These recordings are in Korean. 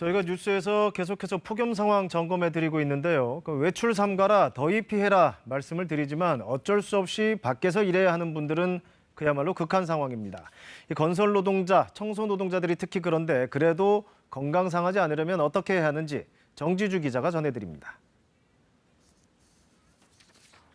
저희가 뉴스에서 계속해서 폭염 상황 점검해드리고 있는데요. 외출 삼가라, 더위 피해라 말씀을 드리지만 어쩔 수 없이 밖에서 일해야 하는 분들은 그야말로 극한 상황입니다. 건설 노동자, 청소 노동자들이 특히 그런데 그래도 건강 상하지 않으려면 어떻게 해야 하는지 정지주 기자가 전해드립니다.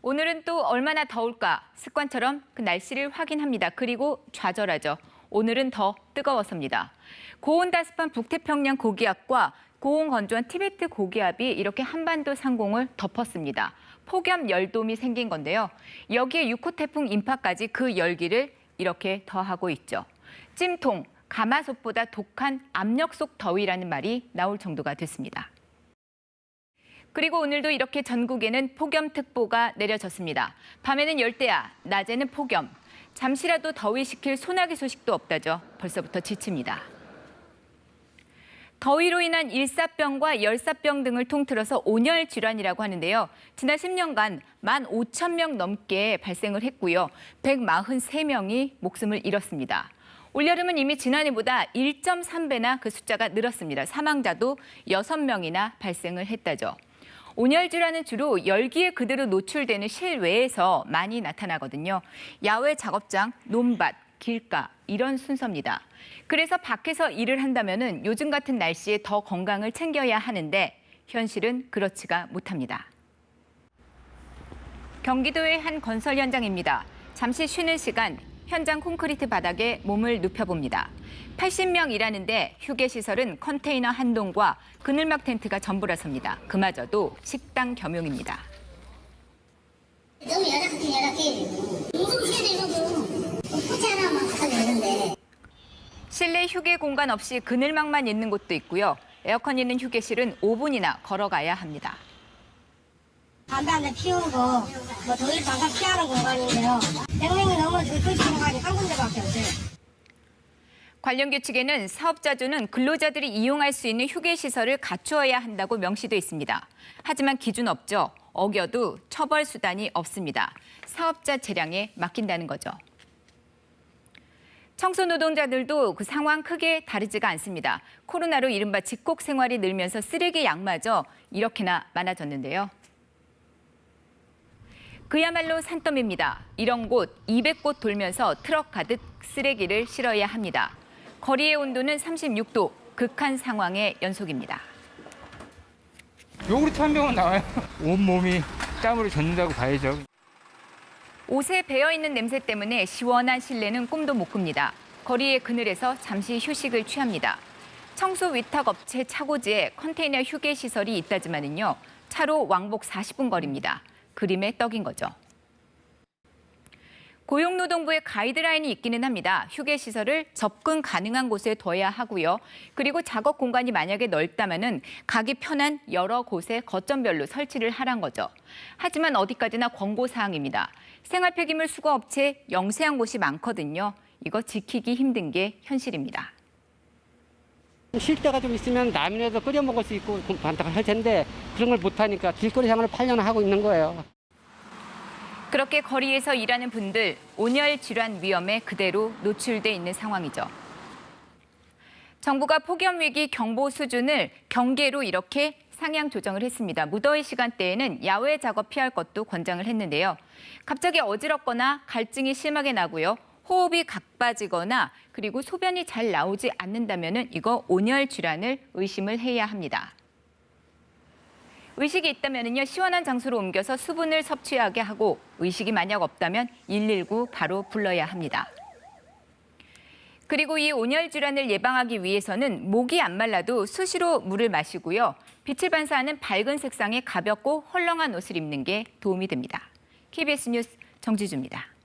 오늘은 또 얼마나 더울까 습관처럼 그 날씨를 확인합니다. 그리고 좌절하죠. 오늘은 더 뜨거워서입니다. 고온다습한 북태평양 고기압과 고온건조한 티베트 고기압이 이렇게 한반도 상공을 덮었습니다. 폭염 열돔이 생긴 건데요. 여기에 6호 태풍 인파까지 그 열기를 이렇게 더하고 있죠. 찜통, 가마솥보다 독한 압력 속 더위라는 말이 나올 정도가 됐습니다. 그리고 오늘도 이렇게 전국에는 폭염특보가 내려졌습니다. 밤에는 열대야, 낮에는 폭염. 잠시라도 더위시킬 소나기 소식도 없다죠. 벌써부터 지칩니다. 더위로 인한 일사병과 열사병 등을 통틀어서 온열 질환이라고 하는데요. 지난 10년간 15,000명 넘게 발생을 했고요. 143명이 목숨을 잃었습니다. 올여름은 이미 지난해보다 1.3배나 그 숫자가 늘었습니다. 사망자도 6명이나 발생을 했다죠. 온열 질환은 주로 열기에 그대로 노출되는 실외에서 많이 나타나거든요. 야외 작업장, 논밭, 길가 이런 순서입니다. 그래서 밖에서 일을 한다면은 요즘 같은 날씨에 더 건강을 챙겨야 하는데 현실은 그렇지가 못합니다. 경기도의 한 건설 현장입니다. 잠시 쉬는 시간 현장 콘크리트 바닥에 몸을 눕혀봅니다. 80명 일하는데 휴게시설은 컨테이너 한 동과 그늘막 텐트가 전부라섭니다. 그마저도 식당 겸용입니다. 너무 여자끼리 운동실에서도 포차 하나만 갖다 주는데. 실내 휴게 공간 없이 그늘막만 있는 곳도 있고요. 에어컨 있는 휴게실은 5분이나 걸어가야 합니다. 담배 한 대 피우고 더위를 잠깐 피하는 공간인데요. 100명이 넘어 그 공간이 한 군데밖에 없어요. 관련 규칙에는 사업자주는 근로자들이 이용할 수 있는 휴게시설을 갖추어야 한다고 명시돼 있습니다. 하지만 기준 없죠. 어겨도 처벌 수단이 없습니다. 사업자 재량에 맡긴다는 거죠. 청소 노동자들도 그 상황 크게 다르지가 않습니다. 코로나로 이른바 집콕 생활이 늘면서 쓰레기 양마저 이렇게나 많아졌는데요. 그야말로 산더미입니다. 이런 곳 200곳 돌면서 트럭 가득 쓰레기를 실어야 합니다. 거리의 온도는 36도, 극한 상황의 연속입니다. 요구르트 한 병은 나와요. 온몸이 땀으로 젖는다고 봐야죠. 옷에 배어있는 냄새 때문에 시원한 실내는 꿈도 못 꿉니다. 거리의 그늘에서 잠시 휴식을 취합니다. 청소 위탁업체 차고지에 컨테이너 휴게시설이 있다지만은요. 차로 왕복 40분 거리입니다. 그림의 떡인 거죠. 고용노동부의 가이드라인이 있기는 합니다. 휴게시설을 접근 가능한 곳에 둬야 하고요. 그리고 작업 공간이 만약에 넓다면은 가기 편한 여러 곳에 거점별로 설치를 하란 거죠. 하지만 어디까지나 권고사항입니다. 생활 폐기물 수거 업체 영세한 곳이 많거든요. 이거 지키기 힘든 게 현실입니다. 쉴 데가 좀 있으면 라면에도 끓여 먹을 수 있고 반짝을 할 텐데 그런 걸 못하니까 길거리 생활을 8년 하고 있는 거예요. 그렇게 거리에서 일하는 분들 온열 질환 위험에 그대로 노출돼 있는 상황이죠. 정부가 폭염 위기 경보 수준을 경계로 이렇게 상향 조정을 했습니다. 무더위 시간대에는 야외 작업 피할 것도 권장을 했는데요. 갑자기 어지럽거나 갈증이 심하게 나고요. 호흡이 각빠지거나 그리고 소변이 잘 나오지 않는다면은 이거 온열 질환을 의심을 해야 합니다. 의식이 있다면은요 시원한 장소로 옮겨서 수분을 섭취하게 하고 의식이 만약 없다면 119 바로 불러야 합니다. 그리고 이 온열 질환을 예방하기 위해서는 목이 안 말라도 수시로 물을 마시고요. 빛을 반사하는 밝은 색상의 가볍고 헐렁한 옷을 입는 게 도움이 됩니다. KBS 뉴스 정지주입니다.